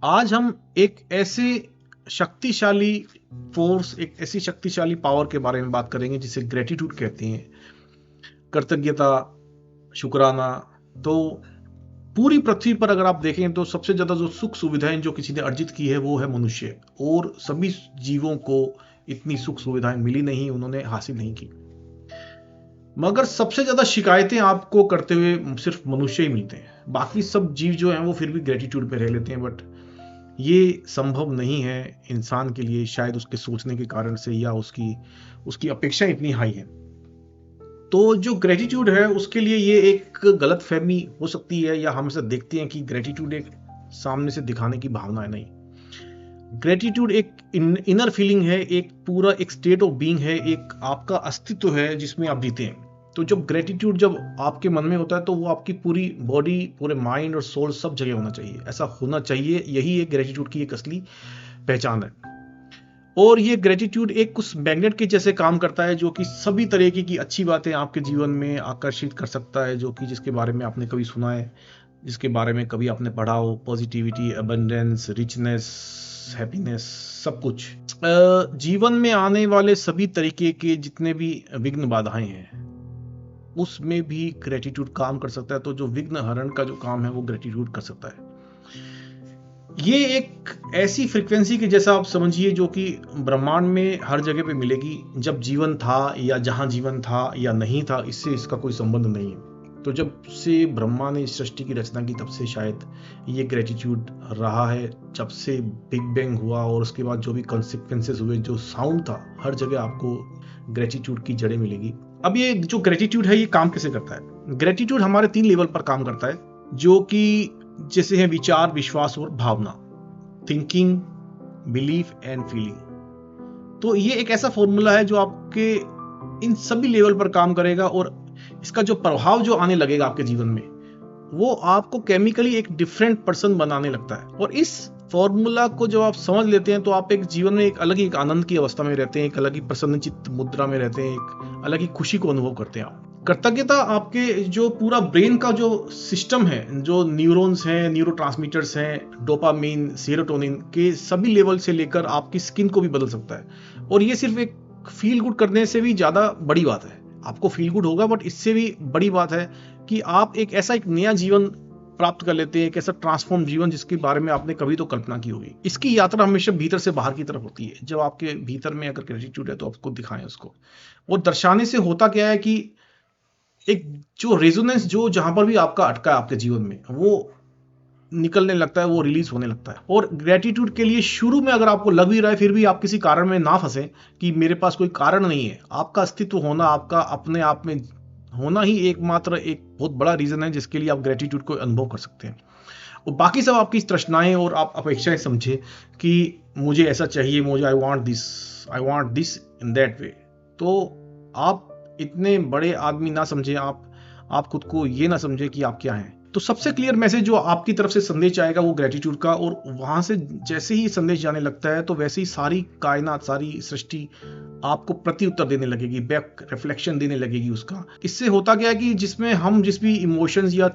आज हम एक ऐसे शक्तिशाली फोर्स, एक ऐसी शक्तिशाली पावर के बारे में बात करेंगे जिसे ग्रेटिट्यूड कहते हैं। कृतज्ञता, शुक्राना। तो पूरी पृथ्वी पर अगर आप देखें तो सबसे ज्यादा जो सुख सुविधाएं जो किसी ने अर्जित की है वो है मनुष्य, और सभी जीवों को इतनी सुख सुविधाएं मिली नहीं, उन्होंने हासिल नहीं की। मगर सबसे ज्यादा शिकायतें आपको करते हुए सिर्फ मनुष्य ही मिलते हैं। बाकी सब जीव जो हैं वो फिर भी ग्रेटिट्यूड पे रह लेते हैं, बट ये संभव नहीं है इंसान के लिए, शायद उसके सोचने के कारण से, या उसकी उसकी अपेक्षा इतनी हाई है। तो जो ग्रेटिट्यूड है उसके लिए ये एक गलत फहमी हो सकती है, या हम ऐसा देखते हैं कि ग्रेटिट्यूड एक सामने से दिखाने की भावना है। नहीं, ग्रेटिट्यूड एक इनर फीलिंग है, एक पूरा एक स्टेट ऑफ बीइंग है, एक आपका अस्तित्व है जिसमें आप जीते हैं। तो जब ग्रेटिट्यूड जब आपके मन में होता है तो वो आपकी पूरी बॉडी, पूरे माइंड और सोल सब जगह होना चाहिए, ऐसा होना चाहिए। यही एक ग्रेटिट्यूड की एक असली पहचान है। और ये ग्रेटिट्यूड एक उस मैग्नेट के जैसे काम करता है जो कि सभी तरीके की अच्छी बातें आपके जीवन में आकर्षित कर सकता है, जो कि जिसके बारे में आपने कभी सुना है, जिसके बारे में कभी आपने पढ़ा हो। पॉजिटिविटी, अबंडेंस, रिचनेस, हैप्पीनेस, सब कुछ। जीवन में आने वाले सभी तरीके के जितने भी विघ्न बाधाएं हैं उसमें भी ग्रेटिट्यूड काम कर सकता है। तो जो विघ्न हरण का जो काम है वो ग्रेटिट्यूड कर सकता है। ये एक ऐसी फ्रीक्वेंसी के जैसा आप समझिए जो कि ब्रह्मांड में हर जगह पे मिलेगी। जब जीवन था या जहां जीवन था या नहीं था, इससे इसका कोई संबंध नहीं है। तो जब से ब्रह्मा ने सृष्टि की रचना की तब से शायद ये ग्रेटिट्यूड रहा है। जब से बिग बैंग हुआ और उसके बाद जो भी कॉन्सिक्वेंसेस हुए, जो साउंड था, हर जगह आपको ग्रेटिट्यूड की जड़ें मिलेगी। अब ये जो ग्रेटिट्यूड है ये काम कैसे करता है? ग्रेटिट्यूड हमारे 3 लेवल पर काम करता है, जो कि जैसे है विचार, विश्वास और भावना। Thinking, belief and feeling. तो ये एक ऐसा फॉर्मूला है जो आपके इन सभी लेवल पर काम करेगा, और इसका जो प्रभाव जो आने लगेगा आपके जीवन में, वो आपको केमिकली एक डिफरेंट पर्सन बनाने लगता है। और इस फॉर्मूला को जब आप समझ लेते हैं तो आप एक जीवन में एक अलग ही एक आनंद की अवस्था में रहते हैं, एक अलग ही प्रसन्नचित्त मुद्रा में रहते हैं, एक अलग ही खुशी को अनुभव करते हैं आप। कृतज्ञता आपके जो पूरा ब्रेन का जो सिस्टम है, जो न्यूरॉन्स हैं, न्यूरोट्रांसमीटर्स हैं, डोपामिन, सेरोटोनिन के सभी लेवल से लेकर आपकी स्किन को भी बदल सकता है। और ये सिर्फ एक फील गुड करने से भी ज्यादा बड़ी बात है। आपको फील गुड होगा, बट इससे भी बड़ी बात है कि आप एक ऐसा एक नया जीवन प्राप्त कर लेते हैं, एक ऐसा ट्रांसफॉर्म जीवन जिसके बारे में आपने कभी तो कल्पना की होगी। इसकी यात्रा हमेशा भीतर से बाहर की तरफ होती है। जब आपके भीतर में अगर ग्रेटिट्यूड है तो आपको दिखाएं उसको। वो दर्शाने से होता क्या है कि एक जो रेजोनेंस जो जहां पर भी आपका अटका है आपके जीवन में, वो निकलने लगता है, वो रिलीज होने लगता है। और ग्रेटिट्यूड के लिए शुरू में अगर आपको लग भी रहा है, फिर भी आप किसी कारण में ना फंसे कि मेरे पास कोई कारण नहीं है। आपका अस्तित्व होना, आपका अपने आप में होना ही एकमात्र एक बहुत बड़ा रीजन है जिसके लिए आप ग्रेटिट्यूड को अनुभव कर सकते हैं। और बाकी सब आपकी तृष्णाएं और आप अपेक्षाएं समझे कि मुझे ऐसा चाहिए, मुझे I want this in that way. तो आप इतने बड़े आदमी ना समझे, आप खुद को ये ना समझे कि आप क्या हैं। तो सबसे क्लियर मैसेज जो आपकी तरफ से संदेश आएगा वो ग्रेटिट्यूड का, और वहां से जैसे ही संदेश जाने लगता है तो वैसे ही सारी कायनात, सारी सृष्टि आपको प्रति उत्तर देने लगेगी, बैक रिफ्लेक्शन देने लगेगी उसका। इससे होता क्या है कि जिसमें हम जिस भी इमोशंस या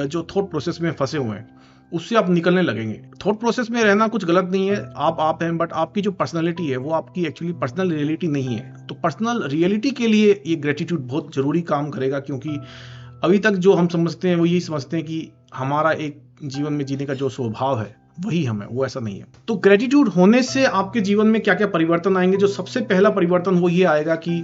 जो थॉट प्रोसेस में फंसे हुए हैं उससे आप निकलने लगेंगे। थॉट प्रोसेस में रहना कुछ गलत नहीं है, आप हैं, बट आपकी जो पर्सनालिटी है वो आपकी एक्चुअली पर्सनल रियलिटी नहीं है। तो पर्सनल रियलिटी के लिए ये ग्रेटिट्यूड बहुत जरूरी काम करेगा, क्योंकि अभी तक जो हम समझते हैं वो यही समझते हैं कि हमारा एक जीवन में जीने का जो स्वभाव है वही हम है, वो ऐसा नहीं है। तो ग्रेटिट्यूड होने से आपके जीवन में क्या क्या परिवर्तन आएंगे? जो सबसे पहला परिवर्तन वो ये आएगा कि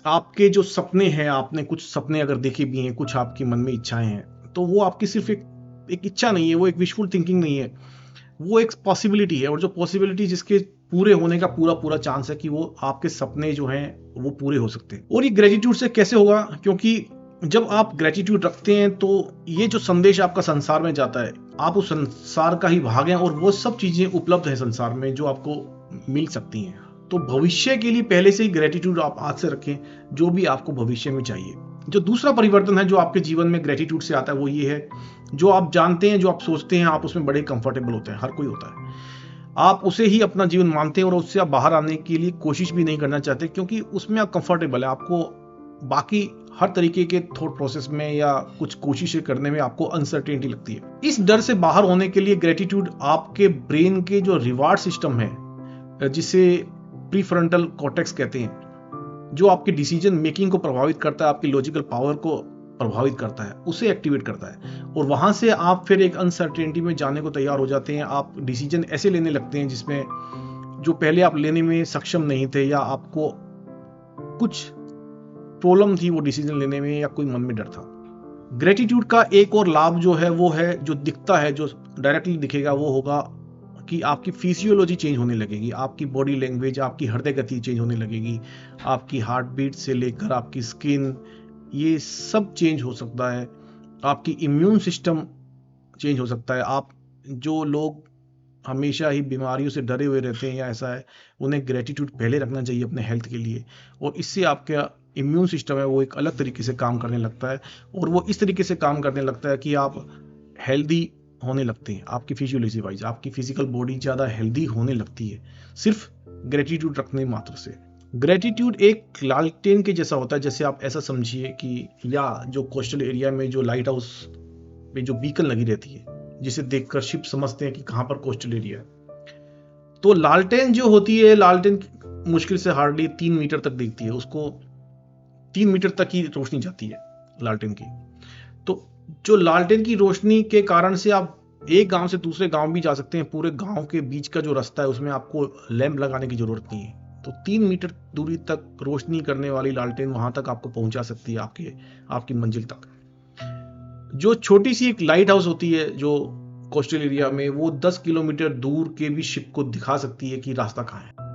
आपके जो सपने हैं, आपने कुछ सपने अगर देखे भी हैं, कुछ आपके मन में इच्छाएं हैं, तो वो आपकी सिर्फ एक इच्छा नहीं है, वो एक विशफुल थिंकिंग नहीं है, वो एक पॉसिबिलिटी है। और जो पॉसिबिलिटी जिसके पूरे होने का पूरा चांस है कि वो आपके सपने जो हैं वो पूरे हो सकते हैं। और ये ग्रेटिट्यूड से कैसे होगा? क्योंकि जब आप ग्रेटिट्यूड रखते हैं तो ये जो संदेश आपका संसार में जाता है, आप उस संसार का ही भाग हैं, और वो सब चीजें उपलब्ध है संसार में जो आपको मिल सकती हैं। तो भविष्य के लिए पहले से ही ग्रेटिट्यूड आप आज से रखें, जो भी आपको भविष्य में चाहिए। जो दूसरा परिवर्तन है जो आपके जीवन में ग्रेटिट्यूड से आता है वो ये है, जो आप जानते हैं, जो आप सोचते हैं, आप उसमें बड़े कंफर्टेबल होते हैं। हर कोई होता है, आप उसे ही अपना जीवन मानते हैं और उससे आप बाहर आने के लिए कोशिश भी नहीं करना चाहते, क्योंकि उसमें आप कंफर्टेबल है। आपको बाकी हर तरीके के थॉट प्रोसेस में या कुछ कोशिशें करने में आपको अनसर्टेनिटी लगती है। इस डर से बाहर होने के लिए ग्रेटिट्यूड आपके ब्रेन के जो रिवार्ड सिस्टम है, जिसे प्रीफ्रंटल कॉर्टेक्स कहते हैं, जो आपके डिसीजन मेकिंग को प्रभावित करता है, आपकी लॉजिकल पावर को प्रभावित करता है, उसे एक्टिवेट करता है। और वहां से आप फिर एक अनसर्टेनिटी में जाने को तैयार हो जाते हैं। आप डिसीजन ऐसे लेने लगते हैं जिसमें जो पहले आप लेने में सक्षम नहीं थे, या आपको कुछ प्रॉब्लम थी वो डिसीजन लेने में, या कोई मन में डर था। ग्रेटिट्यूड का एक और लाभ जो है वो है, जो दिखता है, जो डायरेक्टली दिखेगा, वो होगा कि आपकी फिजियोलॉजी चेंज होने लगेगी, आपकी बॉडी लैंग्वेज, आपकी हृदय गति चेंज होने लगेगी, आपकी हार्ट बीट से लेकर आपकी स्किन, ये सब चेंज हो सकता है। आपकी इम्यून सिस्टम चेंज हो सकता है। आप जो लोग हमेशा ही बीमारियों से डरे हुए रहते हैं या ऐसा है, उन्हें ग्रेटिट्यूड पहले रखना चाहिए अपने हेल्थ के लिए, और इससे आपका इम्यून सिस्टम है वो एक अलग तरीके से काम करने लगता है, और वो इस तरीके से काम करने लगता है कि आप हेल्दी होने लगते हैं। आपकी फिजियोलॉजी वाइज आपकी फिजिकल बॉडी ज़्यादा हेल्दी होने लगती है सिर्फ ग्रेटिट्यूड रखने मात्र से। ग्रेटिट्यूड एक लालटेन के जैसा होता है, जैसे आप ऐसा समझिए कि, या जो कोस्टल एरिया में जो लाइट हाउस में जो बीकन लगी रहती है, जिसे देखकर शिप समझते हैं कि कहां पर कोस्टल एरिया है, तो लालटेन जो होती है, लालटेन मुश्किल से हार्डली 3 मीटर तक देखती है, उसको 3 मीटर तक ही रोशनी जाती है लालटेन की। तो जो लालटेन की रोशनी के कारण से आप एक गांव से दूसरे गांव भी जा सकते हैं, पूरे गांव के बीच का जो रास्ता है उसमें आपको लैंप लगाने की जरूरत नहीं है। तो 3 मीटर दूरी तक रोशनी करने वाली लालटेन वहां तक आपको पहुंचा सकती है, आपकी मंजिल तक। जो छोटी सी एक लाइट हाउस होती है जो कोस्टल एरिया में, वो 10 किलोमीटर दूर के भी शिप को दिखा सकती है कि रास्ता कहाँ है।